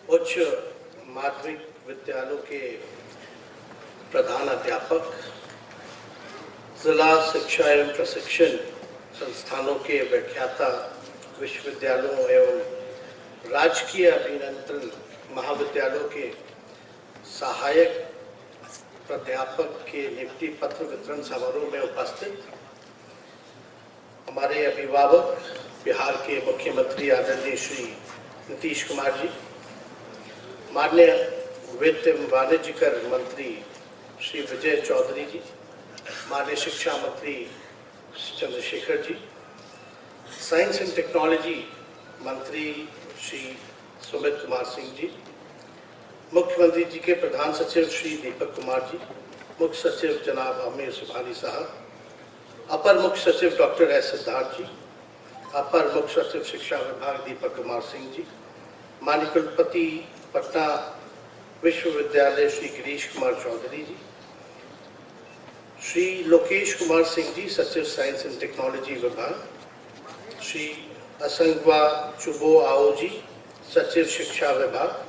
उच्च माध्यमिक विद्यालयों के प्रधान अध्यापक, जिला शिक्षा एवं प्रशिक्षण संस्थानों के व्याख्याता, विश्वविद्यालयों एवं राजकीय अभियंत्रण महाविद्यालयों के सहायक प्राध्यापक के नियुक्ति पत्र वितरण समारोह में उपस्थित हमारे अभिभावक, बिहार के मुख्यमंत्री आदरणीय श्री नीतीश कुमार जी, माननीय वित्त एवं वाणिज्य कर मंत्री श्री विजय चौधरी जी, माननीय शिक्षा मंत्री Chandrashekhar ji, science and technology मंत्री श्री सुमित कुमार सिंह जी, मुख्यमंत्री जी के प्रधान सचिव श्री दीपक कुमार जी, मुख्य सचिव जनाब आमिर सुबहानी साहब, अपर मुख्य सचिव डॉक्टर एस सिद्धार्थ जी, अपर मुख्य सचिव शिक्षा विभाग दीपक कुमार सिंह जी, माननीय कुलपति पटना विश्वविद्यालय श्री गिरीश कुमार चौधरी जी, श्री लोकेश कुमार सिंह जी सचिव साइंस एंड टेक्नोलॉजी विभाग, श्री असंगवा चुबो आओ जी सचिव शिक्षा विभाग,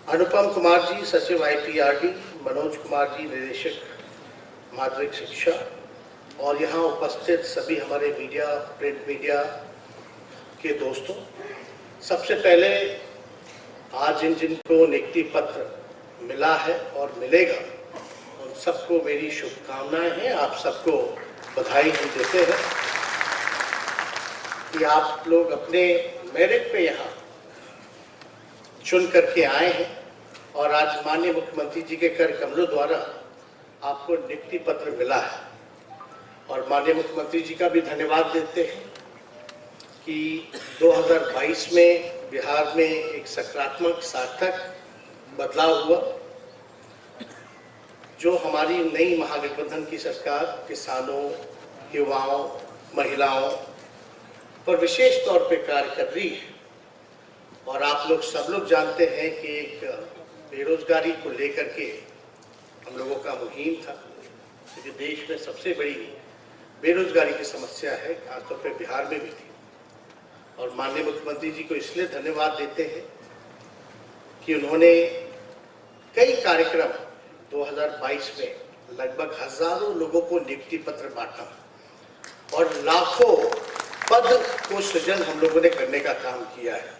अनुपम कुमार जी सचिव IPRD, मनोज कुमार जी निदेशक माध्यमिक शिक्षा और यहाँ उपस्थित सभी हमारे मीडिया, प्रिंट मीडिया के दोस्तों, सबसे पहले आज जिनको नियुक्ति पत्र मिला है और मिलेगा उन सबको मेरी शुभकामनाएं हैं। आप सबको बधाई हम देते हैं कि आप लोग अपने मेरिट पे यहाँ चुन करके आए हैं और आज माननीय मुख्यमंत्री जी के कर कमलों द्वारा आपको नियुक्ति पत्र मिला है। और माननीय मुख्यमंत्री जी का भी धन्यवाद देते हैं कि 2022 में बिहार में एक सकारात्मक सार्थक बदलाव हुआ, जो हमारी नई महागठबंधन की सरकार किसानों, युवाओं, महिलाओं पर विशेष तौर पे कार्य कर रही है। और आप लोग सब लोग जानते हैं कि एक बेरोजगारी को लेकर के हम लोगों का मुहिम था, क्योंकि देश में सबसे बड़ी बेरोजगारी की समस्या है, खासतौर पे बिहार में भी थी। और माननीय मुख्यमंत्री जी को इसलिए धन्यवाद देते हैं कि उन्होंने कई कार्यक्रम 2022 में लगभग हजारों लोगों को नियुक्ति पत्र बांटा और लाखों पद को सृजन हम लोगों ने करने का काम किया है।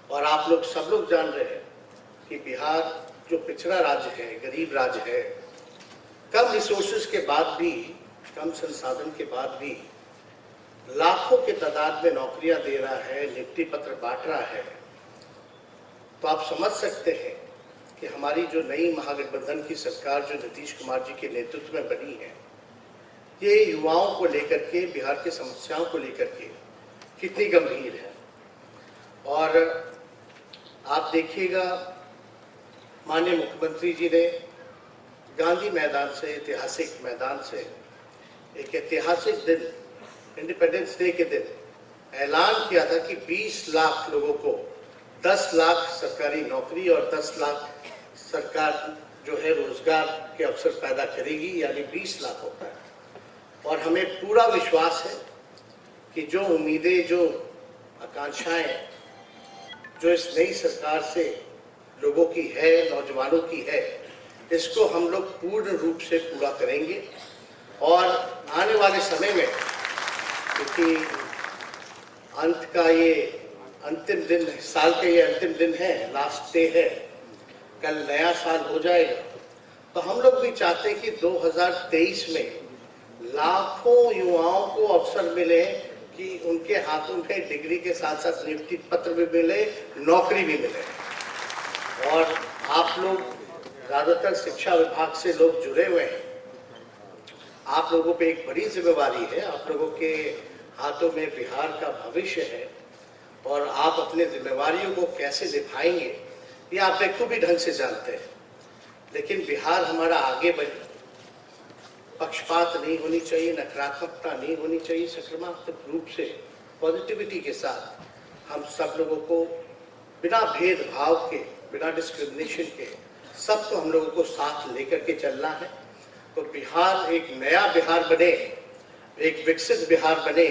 और आप लोग सब लोग जान रहे हैं कि बिहार जो पिछड़ा राज्य है, गरीब राज्य है, कम रिसोर्सेज के बाद भी, कम संसाधन के बाद भी लाखों के तादाद में नौकरियां दे रहा है, नियुक्ति पत्र बांट रहा है। तो आप समझ सकते हैं कि हमारी जो नई महागठबंधन की सरकार जो नीतीश कुमार जी के नेतृत्व में बनी है, ये युवाओं को लेकर के, बिहार की समस्याओं को लेकर के कितनी गंभीर है। और आप देखिएगा, माननीय मुख्यमंत्री जी ने गांधी मैदान से, ऐतिहासिक मैदान से एक ऐतिहासिक दिन, इंडिपेंडेंस डे के दिन ऐलान किया था कि 20 लाख लोगों को 10 लाख सरकारी नौकरी और 10 लाख सरकार जो है रोजगार के अवसर पैदा करेगी, यानी 20 लाख होता है। और हमें पूरा विश्वास है कि जो उम्मीदें, जो आकांक्षाएं जो इस नई सरकार से लोगों की है, नौजवानों की है, इसको हम लोग पूर्ण रूप से पूरा करेंगे। और आने वाले समय में, क्योंकि अंत का ये अंतिम दिन, साल का ये अंतिम दिन है, लास्ट डे है, कल नया साल हो जाएगा, तो हम लोग भी चाहते हैं कि 2023 में लाखों युवाओं को अवसर मिले कि उनके हाथों में डिग्री के साथ साथ नियुक्ति पत्र भी मिले, नौकरी भी मिले। और आप लोग ज्यादातर शिक्षा विभाग से लोग जुड़े हुए हैं, आप लोगों पे एक बड़ी जिम्मेवारी है, आप लोगों के हाथों में बिहार का भविष्य है और आप अपने जिम्मेवारियों को कैसे निभाएंगे ये आप बखूबी ढंग से जानते हैं। लेकिन बिहार हमारा आगे बढ़े, पक्षपात नहीं होनी चाहिए, नकारात्मकता नहीं होनी चाहिए, सकारात्मक रूप से पॉजिटिविटी के साथ हम सब लोगों को बिना भेदभाव के, बिना डिस्क्रिमिनेशन के सबको हम लोगों को साथ लेकर के चलना है। तो बिहार एक नया बिहार बने, एक विकसित बिहार बने,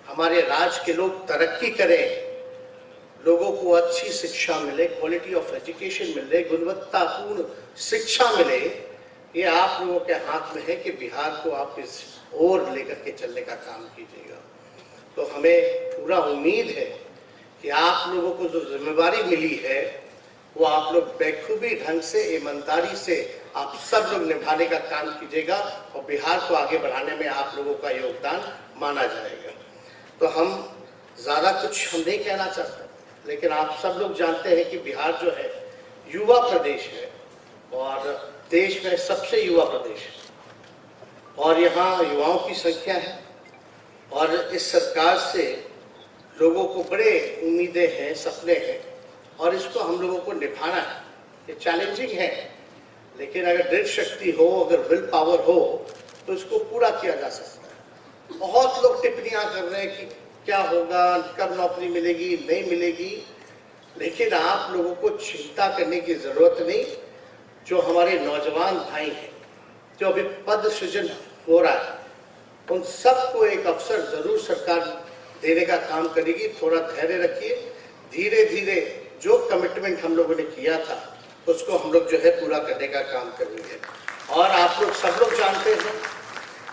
हमारे राज्य के लोग तरक्की करें, लोगों को अच्छी शिक्षा मिले, क्वालिटी ऑफ एजुकेशन मिले, गुणवत्तापूर्ण शिक्षा मिले, ये आप लोगों के हाथ में है कि बिहार को आप इस ओर लेकर के चलने का काम कीजिएगा। तो हमें पूरा उम्मीद है कि आप लोगों को जो जिम्मेवारी मिली है वो आप लोग बेखूबी ढंग से, ईमानदारी से आप सब लोग निभाने का काम कीजिएगा और बिहार को आगे बढ़ाने में आप लोगों का योगदान माना जाएगा। तो हम ज़्यादा कुछ हम नहीं कहना चाहते, लेकिन आप सब लोग जानते हैं कि बिहार जो है युवा प्रदेश है और देश में सबसे युवा प्रदेश है और यहाँ युवाओं की संख्या है और इस सरकार से लोगों को बड़े उम्मीदें हैं, सपने हैं और इसको हम लोगों को निभाना है। ये चैलेंजिंग है, लेकिन अगर दृढ़ शक्ति हो, अगर विल पावर हो तो इसको पूरा किया जा सकता है। बहुत लोग टिप्पणियां कर रहे हैं कि क्या होगा, कब नौकरी मिलेगी, नहीं मिलेगी, लेकिन आप लोगों को चिंता करने की जरूरत नहीं। जो हमारे नौजवान भाई हैं, जो अभी पद सृजन हो रहा है, उन सबको एक अवसर जरूर सरकार देने का काम करेगी। थोड़ा धैर्य रखिए, धीरे धीरे जो कमिटमेंट हम लोगों ने किया था उसको हम लोग जो है पूरा करने का काम करेंगे। और आप लोग सब लोग जानते हैं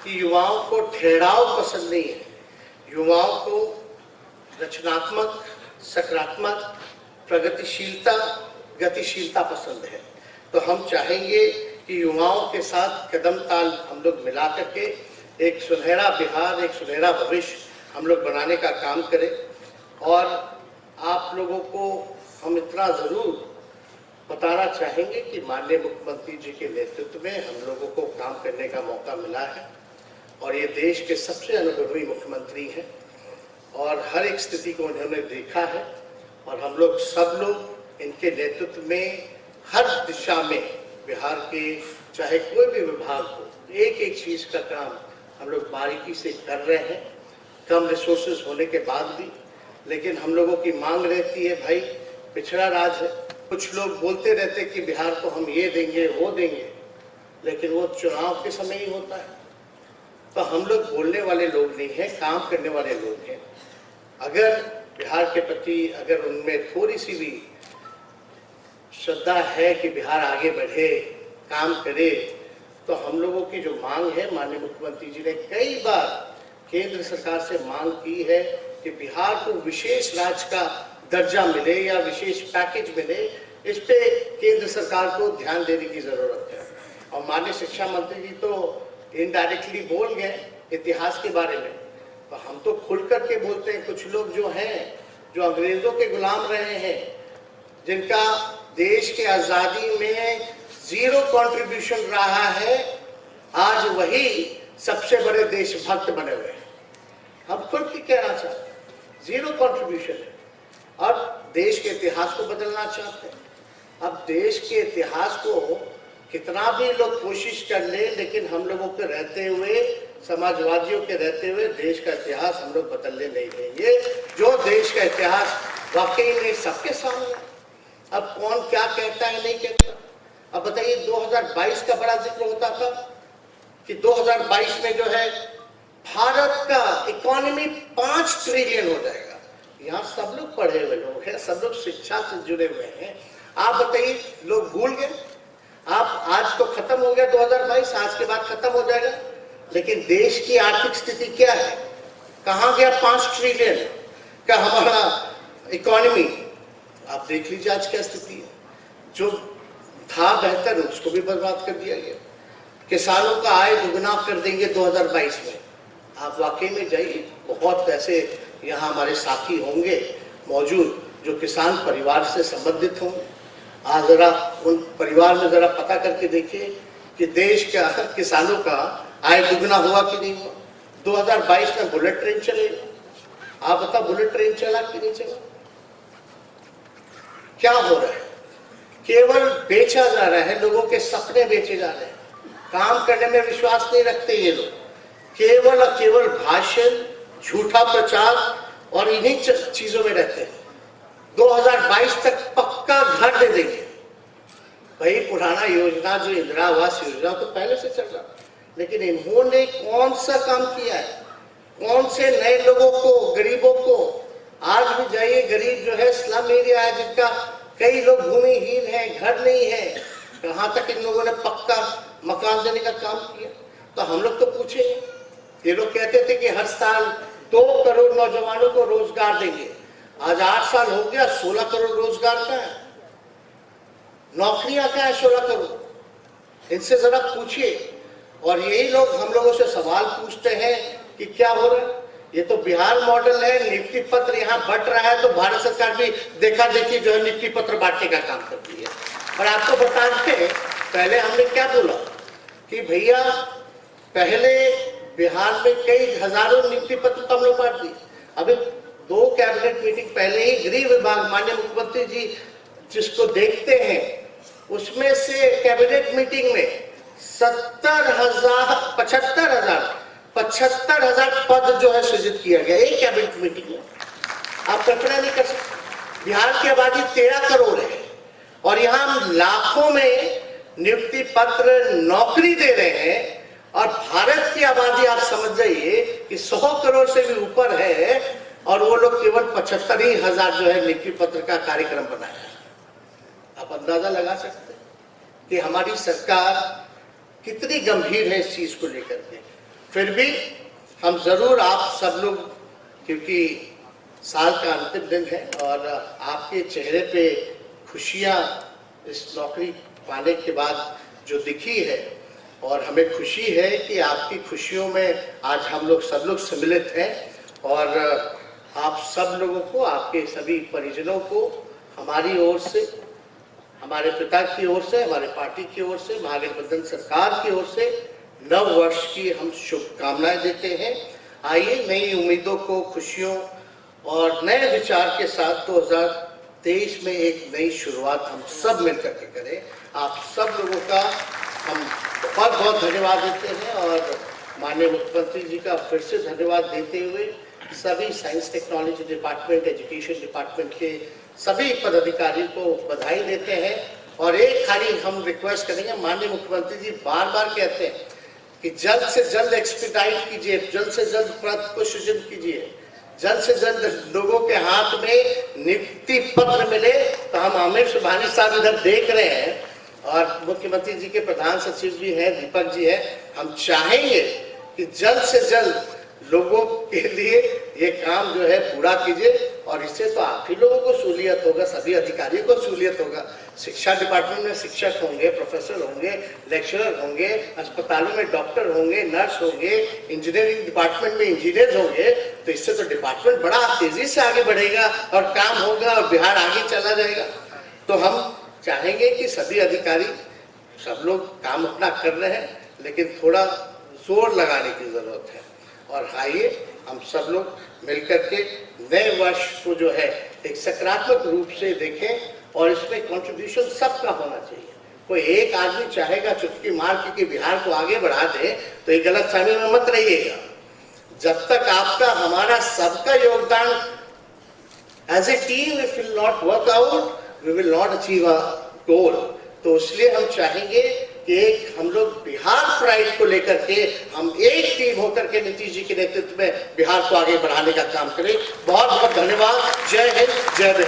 कि युवाओं को ठहराव पसंद नहीं है, युवाओं को रचनात्मक, सकारात्मक, प्रगतिशीलता, गतिशीलता पसंद है। तो हम चाहेंगे कि युवाओं के साथ कदम ताल हम लोग मिला करके एक सुनहरा बिहार, एक सुनहरा भविष्य हम लोग बनाने का काम करें। और आप लोगों को हम इतना ज़रूर बताना चाहेंगे कि माननीय मुख्यमंत्री जी के नेतृत्व में हम लोगों को काम करने का मौका मिला है और ये देश के सबसे अनुभवी मुख्यमंत्री हैं और हर एक स्थिति को उन्होंने देखा है और हम लोग सब लोग इनके नेतृत्व में हर दिशा में बिहार के चाहे कोई भी विभाग हो, एक एक चीज़ का काम हम लोग बारीकी से कर रहे हैं, कम रिसोर्सेज होने के बाद भी। लेकिन हम लोगों की मांग रहती है, भाई पिछड़ा राज है, कुछ लोग बोलते रहते कि बिहार को हम ये देंगे वो देंगे, लेकिन वो चुनाव के समय ही होता है। तो हम लोग बोलने वाले लोग नहीं हैं, काम करने वाले लोग हैं। अगर बिहार के प्रति अगर उनमें थोड़ी सी भी श्रद्धा है कि बिहार आगे बढ़े, काम करे, तो हम लोगों की जो मांग है, माननीय मुख्यमंत्री जी ने कई बार केंद्र सरकार से मांग की है कि बिहार को विशेष राज्य का दर्जा मिले या विशेष पैकेज मिले। इस पे केंद्र सरकार को ध्यान देने की जरूरत है। और माननीय शिक्षा मंत्री जी तो इनडायरेक्टली बोल गए इतिहास के बारे में, तो हम तो खुल करके बोलते हैं। कुछ लोग जो हैं, जो अंग्रेजों के गुलाम रहे हैं, जिनका देश के आजादी में जीरो कंट्रीब्यूशन रहा है, आज वही सबसे बड़े देशभक्त बने हुए हैं। हम खुद भी कहना चाहते हैं, जीरो कंट्रीब्यूशन है और देश के इतिहास को बदलना चाहते हैं। अब देश के इतिहास को कितना भी लोग कोशिश कर ले, लेकिन हम लोगों के रहते हुए, समाजवादियों के रहते हुए देश का इतिहास हम लोग बदलने नहीं देंगे। जो देश का इतिहास वाकई में सबके सामने, अब कौन क्या कहता है नहीं कहता। अब बताइए, 2022 का बड़ा जिक्र होता था कि 2022 में जो है भारत का इकोनॉमी 5 ट्रिलियन हो जाएगा। यहाँ सब लोग पढ़े हुए लोग हैं, सब लोग शिक्षा से जुड़े हुए हैं। आप बताइए, लोग भूल गए। आप आज तो खत्म हो गया 2022, आज के बाद खत्म हो जाएगा, लेकिन देश की आर्थिक स्थिति क्या है, कहाँ गया 5 ट्रिलियन का हमारा इकोनॉमी। आप देख लीजिए आज क्या स्थिति है। जो था बेहतर उसको भी बर्बाद कर दिया गया। किसानों का आय दुगना कर देंगे 2022 में। आप वाकई में जाइए, बहुत ऐसे यहाँ हमारे साथी होंगे मौजूद जो किसान परिवार से संबंधित होंगे। आज जरा उन परिवार में जरा पता करके देखिए कि देश का किसानों का आय दुगना हुआ कि नहीं हुआ। 2022 में बुलेट ट्रेन चलेगा। आप बताओ, बुलेट ट्रेन चला कि नहीं चला? क्या हो रहा है? केवल बेचा जा रहा है, लोगों के सपने बेचे जा रहे हैं। काम करने में विश्वास नहीं रखते ये लोग, केवल और केवल भाषण, झूठा प्रचार और इन्हीं चीजों में रहते हैं। 2022 तक पक्का घर दे देंगे। भाई पुराना योजना जो इंदिरा आवास योजना तो पहले से चल रहा, लेकिन इन्होंने कौन सा काम किया है? कौन से नए लोगों को, गरीबों को आज भी जाइए, गरीब जो है, स्लम एरिया है, जिनका कई लोग भूमिहीन है, घर नहीं है, कहाँ तक इन लोगों ने पक्का मकान देने का काम किया। तो हम लोग तो पूछे, ये लोग कहते थे कि हर साल 2 करोड़ नौजवानों को रोजगार देंगे। आज 8 साल हो गया, 16 करोड़ रोजगार का है, नौकरियां क्या है 16 करोड़, इनसे जरा पूछिए। और यही लोग हम लोगों से सवाल पूछते हैं कि क्या हो रहा है। ये तो बिहार मॉडल है, नियुक्ति पत्र यहाँ बंट रहा है, तो भारत सरकार भी देखा देखी जो है नियुक्ति पत्र बांटने का काम करती है। और आपको बताते हैं, पहले हमने क्या बोला कि भैया पहले बिहार में कई हजारों नियुक्ति पत्र तो हम लोग बांट दिए। अभी 2 कैबिनेट मीटिंग पहले ही गृह विभाग, माननीय मुख्यमंत्री जी जिसको देखते हैं, उसमें से कैबिनेट मीटिंग में 75,000 पद जो है सृजित किया गया एक कैबिनेट मीटिंग में। आप कल्पना नहीं कर सकते। बिहार की आबादी 13 करोड़ है और यहाँ हम लाखों में नियुक्ति पत्र नौकरी दे रहे हैं, और भारत की आबादी आप समझ जाइए कि 100 करोड़ से भी ऊपर है, और वो लोग केवल 75,000 जो है नियुक्ति पत्र का कार्यक्रम बनाया है। आप अंदाजा लगा सकते हैं कि हमारी सरकार कितनी गंभीर है इस चीज को लेकर के। फिर भी हम जरूर आप सब लोग, क्योंकि साल का अंतिम दिन है और आपके चेहरे पे खुशियां इस नौकरी पाने के बाद जो दिखी है, और हमें खुशी है कि आपकी खुशियों में आज हम लोग सब लोग सम्मिलित हैं। और आप सब लोगों को, आपके सभी परिजनों को हमारी ओर से, हमारे पिता की ओर से, हमारे पार्टी की ओर से, महागठबंधन सरकार की ओर से नव वर्ष की हम शुभकामनाएं देते हैं। आइए नई उम्मीदों को, खुशियों और नए विचार के साथ 2023 में एक नई शुरुआत हम सब मिलकर के करें। आप सब लोगों का हम बहुत बहुत धन्यवाद देते हैं, और माननीय मुख्यमंत्री जी का फिर से धन्यवाद देते हुए सभी science technology department, education department के सभी पदाधिकारियों को बधाई देते हैं। और एक खाली हम रिक्वेस्ट करेंगे, माननीय मुख्यमंत्री जी बार बार कहते हैं कि जल्द से जल्द एक्सपीडाइट कीजिए, जल्द से जल्द पद को सृजन कीजिए, जल्द से जल्द लोगों के हाथ में नियुक्ति पत्र मिले। तो हम आमिर सुबहानी साहब इधर देख रहे हैं, और मुख्यमंत्री जी के प्रधान सचिव भी हैं, दीपक जी हैं, हम चाहेंगे कि जल्द से जल्द लोगों के लिए ये काम जो है पूरा कीजिए। और इससे तो आप ही लोगों को सहूलियत होगा, सभी अधिकारियों को सहूलियत होगा। शिक्षा डिपार्टमेंट में शिक्षक होंगे, प्रोफेसर होंगे, लेक्चरर होंगे, अस्पतालों में डॉक्टर होंगे, नर्स होंगे, इंजीनियरिंग डिपार्टमेंट में इंजीनियर होंगे। तो इससे तो डिपार्टमेंट बड़ा तेजी से आगे बढ़ेगा और काम होगा और बिहार आगे चला जाएगा। तो हम चाहेंगे कि सभी अधिकारी, सब लोग काम अपना कर रहे हैं, लेकिन थोड़ा जोर लगाने की जरूरत है। और आइए हम सब लोग मिलकर के नए वर्ष को जो है एक सकारात्मक रूप से देखें, और इसमें कंट्रीब्यूशन सबका होना चाहिए। कोई एक आदमी चाहेगा चुटकी मार के बिहार को आगे बढ़ा दे, तो ये गलतफहमी में मत रहिएगा। जब तक आपका, हमारा सबका योगदान as a team if will not work out, we will not achieve a goal. तो इसलिए हम चाहेंगे कि एक हम लोग बिहार प्राइड को लेकर के हम एक टीम होकर के नीतीश जी के नेतृत्व में बिहार को आगे बढ़ाने का काम करें। बहुत बहुत धन्यवाद। जय हिंद, जय बिहार।